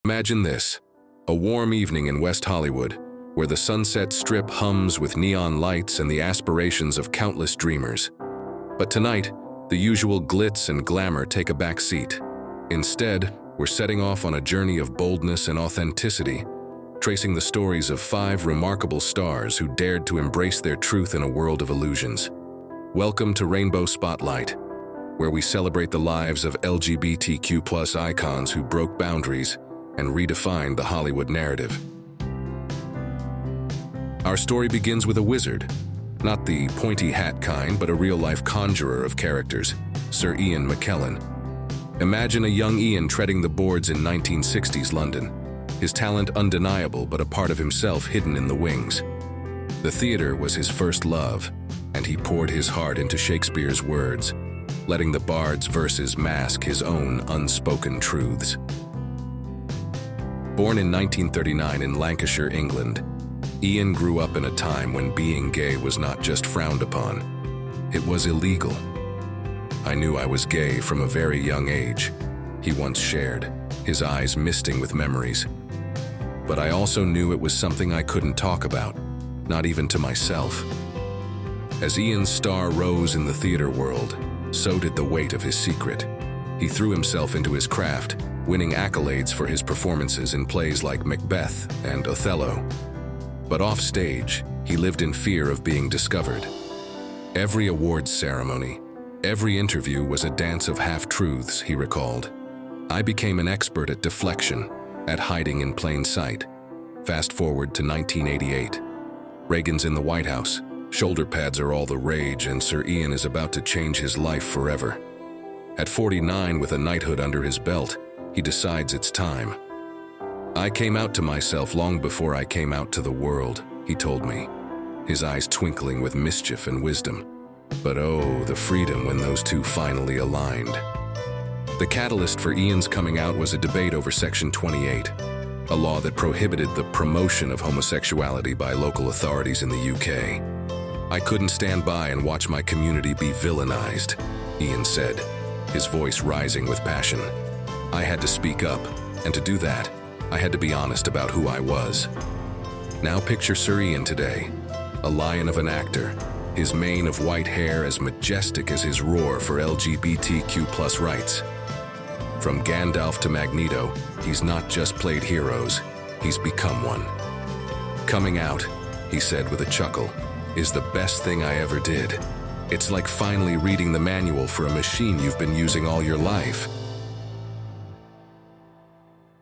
Imagine this, a warm evening in West Hollywood, where the Sunset Strip hums with neon lights and the aspirations of countless dreamers. But tonight, the usual glitz and glamour take a back seat. Instead, we're setting off on a journey of boldness and authenticity, tracing the stories of 5 remarkable stars who dared to embrace their truth in a world of illusions. Welcome to Rainbow Spotlight, where we celebrate the lives of LGBTQ+ icons who broke boundaries and redefined the Hollywood narrative. Our story begins with a wizard, not the pointy hat kind, but a real-life conjurer of characters, Sir Ian McKellen. Imagine a young Ian treading the boards in 1960s London, his talent undeniable but a part of himself hidden in the wings. The theater was his first love, and he poured his heart into Shakespeare's words, letting the bard's verses mask his own unspoken truths. Born in 1939 in Lancashire, England, Ian grew up in a time when being gay was not just frowned upon, it was illegal. "I knew I was gay from a very young age," he once shared, his eyes misting with memories. "But I also knew it was something I couldn't talk about, not even to myself." As Ian's star rose in the theater world, so did the weight of his secret. He threw himself into his craft, winning accolades for his performances in plays like Macbeth and Othello. But off stage, he lived in fear of being discovered. Every awards ceremony, every interview was a dance of half-truths, he recalled. "I became an expert at deflection, at hiding in plain sight." Fast forward to 1988. Reagan's in the White House. Shoulder pads are all the rage, and Sir Ian is about to change his life forever. At 49, with a knighthood under his belt, he decides it's time. "I came out to myself long before I came out to the world," he told me, his eyes twinkling with mischief and wisdom. But oh, the freedom when those two finally aligned. The catalyst for Ian's coming out was a debate over Section 28, a law that prohibited the promotion of homosexuality by local authorities in the UK. "I couldn't stand by and watch my community be villainized," Ian said, his voice rising with passion. "I had to speak up, and to do that, I had to be honest about who I was." Now picture Sir Ian today, a lion of an actor, his mane of white hair as majestic as his roar for LGBTQ+ rights. From Gandalf to Magneto, he's not just played heroes, he's become one. "Coming out," he said with a chuckle, "is the best thing I ever did. It's like finally reading the manual for a machine you've been using all your life."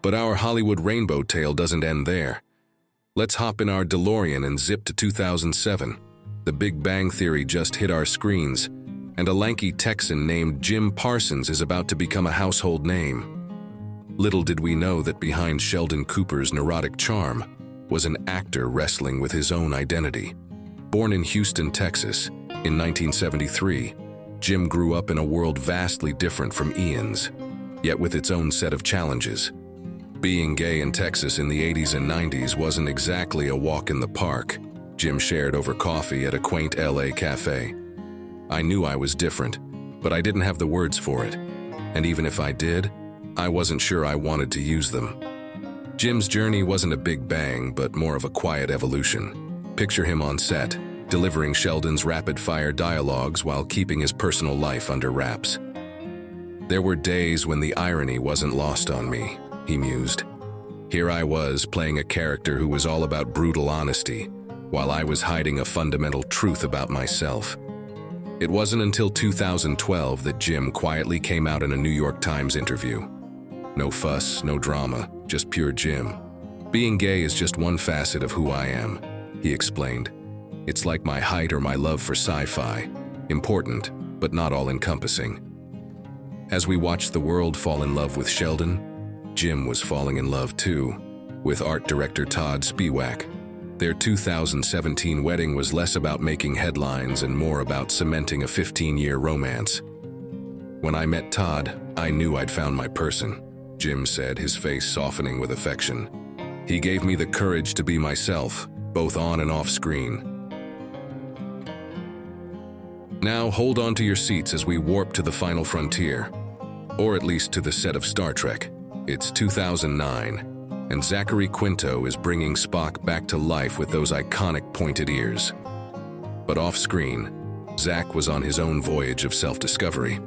But our Hollywood rainbow tale doesn't end there. Let's hop in our DeLorean and zip to 2007. The Big Bang Theory just hit our screens, and a lanky Texan named Jim Parsons is about to become a household name. Little did we know that behind Sheldon Cooper's neurotic charm was an actor wrestling with his own identity. Born in Houston, Texas, in 1973, Jim grew up in a world vastly different from Ian's, yet with its own set of challenges. Being gay in Texas in the 80s and 90s wasn't exactly a walk in the park, Jim shared over coffee at a quaint LA cafe. "I knew I was different, but I didn't have the words for it. And even if I did, I wasn't sure I wanted to use them." Jim's journey wasn't a big bang, but more of a quiet evolution. Picture him on set, delivering Sheldon's rapid-fire dialogues while keeping his personal life under wraps. "There were days when the irony wasn't lost on me," he mused. "Here I was, playing a character who was all about brutal honesty, while I was hiding a fundamental truth about myself." It wasn't until 2012 that Jim quietly came out in a New York Times interview. "No fuss, no drama, just pure Jim. Being gay is just one facet of who I am," he explained. "It's like my height or my love for sci-fi, important, but not all-encompassing." As we watched the world fall in love with Sheldon, Jim was falling in love too, with art director Todd Spiewak. Their 2017 wedding was less about making headlines and more about cementing a 15-year romance. "When I met Todd, I knew I'd found my person," Jim said, his face softening with affection. "He gave me the courage to be myself, both on and off screen." Now hold on to your seats as we warp to the final frontier, or at least to the set of Star Trek. It's 2009, and Zachary Quinto is bringing Spock back to life with those iconic pointed ears. But off-screen, Zach was on his own voyage of self-discovery.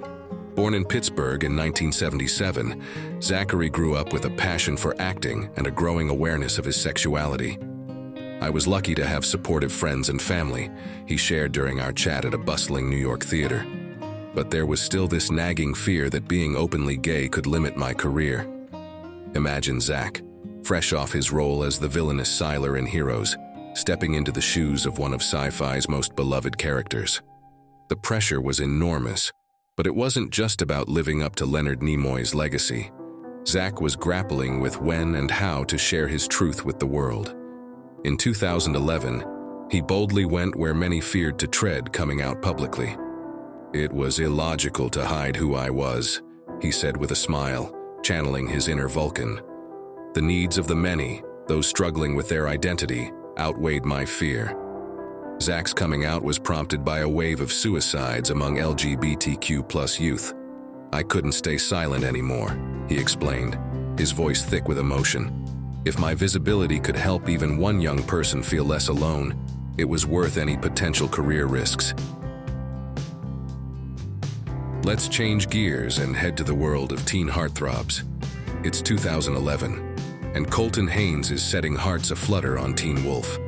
Born in Pittsburgh in 1977, Zachary grew up with a passion for acting and a growing awareness of his sexuality. "I was lucky to have supportive friends and family," he shared during our chat at a bustling New York theater. "But there was still this nagging fear that being openly gay could limit my career." Imagine Zach, fresh off his role as the villainous Siler in Heroes, stepping into the shoes of one of sci-fi's most beloved characters. The pressure was enormous, but it wasn't just about living up to Leonard Nimoy's legacy. Zach was grappling with when and how to share his truth with the world. In 2011, he boldly went where many feared to tread, coming out publicly. "It was illogical to hide who I was," he said with a smile, channeling his inner Vulcan. "The needs of the many, those struggling with their identity, outweighed my fear." Zach's coming out was prompted by a wave of suicides among LGBTQ+ youth. "I couldn't stay silent anymore," he explained, his voice thick with emotion. "If my visibility could help even one young person feel less alone, it was worth any potential career risks." Let's change gears and head to the world of teen heartthrobs. It's 2011, and Colton Haynes is setting hearts aflutter on Teen Wolf.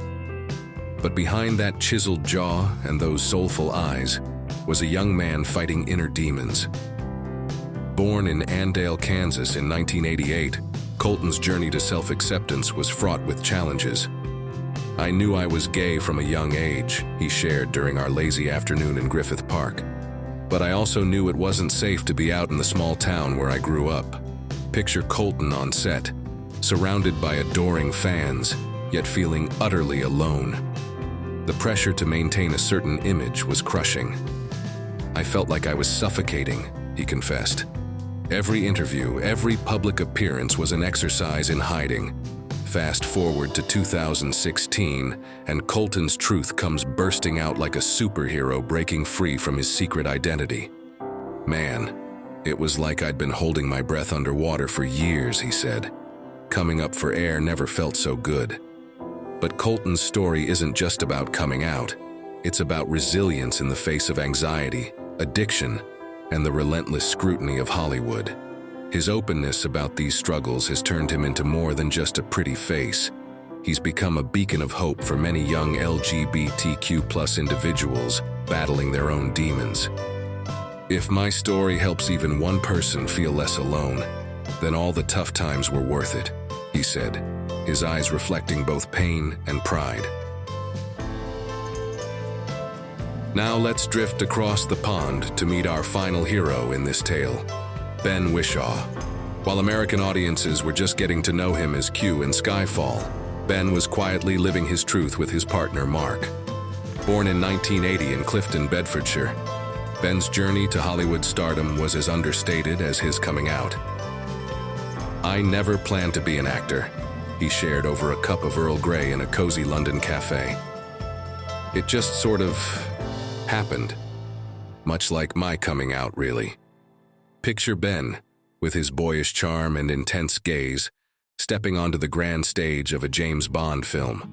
But behind that chiseled jaw and those soulful eyes was a young man fighting inner demons. Born in Andale, Kansas in 1988, Colton's journey to self-acceptance was fraught with challenges. "I knew I was gay from a young age," he shared during our lazy afternoon in Griffith Park. "But I also knew it wasn't safe to be out in the small town where I grew up." Picture Colton on set, surrounded by adoring fans, yet feeling utterly alone. The pressure to maintain a certain image was crushing. "I felt like I was suffocating," he confessed. "Every interview, every public appearance was an exercise in hiding." Fast forward to 2016, and Colton's truth comes bursting out like a superhero breaking free from his secret identity. "Man, it was like I'd been holding my breath underwater for years," he said. "Coming up for air never felt so good." But Colton's story isn't just about coming out. It's about resilience in the face of anxiety, addiction, and the relentless scrutiny of Hollywood. His openness about these struggles has turned him into more than just a pretty face. He's become a beacon of hope for many young LGBTQ+ individuals battling their own demons. "If my story helps even one person feel less alone, then all the tough times were worth it," he said, his eyes reflecting both pain and pride. Now let's drift across the pond to meet our final hero in this tale, Ben Whishaw. While American audiences were just getting to know him as Q in Skyfall, Ben was quietly living his truth with his partner Mark. Born in 1980 in Clifton, Bedfordshire, Ben's journey to Hollywood stardom was as understated as his coming out. "I never planned to be an actor," he shared over a cup of Earl Grey in a cozy London cafe. "It just sort of happened, much like my coming out, really." Picture Ben, with his boyish charm and intense gaze, stepping onto the grand stage of a James Bond film.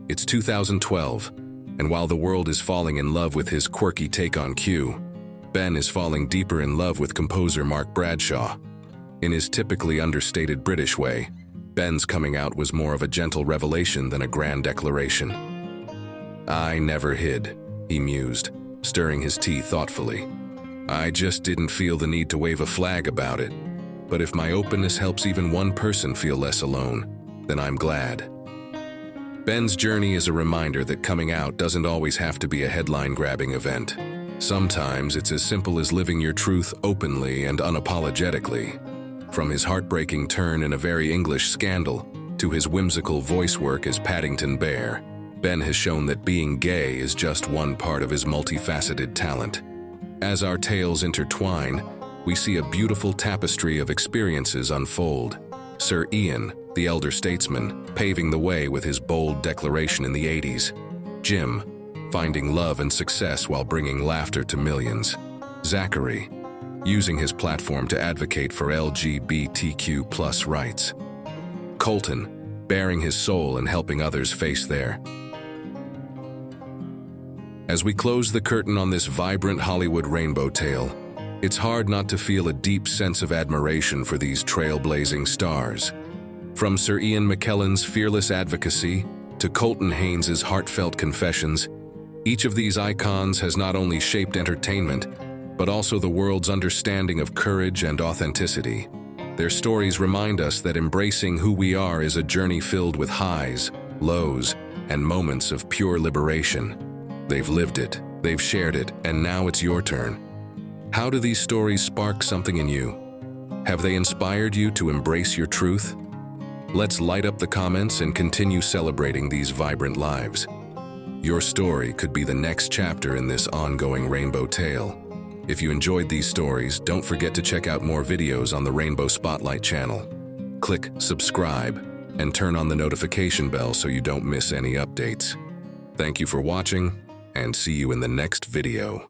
It's 2012, and while the world is falling in love with his quirky take on Q, Ben is falling deeper in love with composer Mark Bradshaw. In his typically understated British way, Ben's coming out was more of a gentle revelation than a grand declaration. "I never hid," he mused, stirring his tea thoughtfully. "I just didn't feel the need to wave a flag about it. But if my openness helps even one person feel less alone, then I'm glad." Ben's journey is a reminder that coming out doesn't always have to be a headline-grabbing event. Sometimes it's as simple as living your truth openly and unapologetically. From his heartbreaking turn in A Very English Scandal to his whimsical voice work as Paddington Bear, Ben has shown that being gay is just one part of his multifaceted talent. As our tales intertwine, we see a beautiful tapestry of experiences unfold. Sir Ian, the elder statesman, paving the way with his bold declaration in the 80s. Jim, finding love and success while bringing laughter to millions. Zachary, using his platform to advocate for LGBTQ+ rights. Colton, bearing his soul and helping others face their. As we close the curtain on this vibrant Hollywood rainbow tale, it's hard not to feel a deep sense of admiration for these trailblazing stars. From Sir Ian McKellen's fearless advocacy to Colton Haynes' heartfelt confessions, each of these icons has not only shaped entertainment, but also the world's understanding of courage and authenticity. Their stories remind us that embracing who we are is a journey filled with highs, lows, and moments of pure liberation. They've lived it, they've shared it, and now it's your turn. How do these stories spark something in you? Have they inspired you to embrace your truth? Let's light up the comments and continue celebrating these vibrant lives. Your story could be the next chapter in this ongoing rainbow tale. If you enjoyed these stories, don't forget to check out more videos on the Rainbow Spotlight channel. Click subscribe and turn on the notification bell so you don't miss any updates. Thank you for watching, and see you in the next video.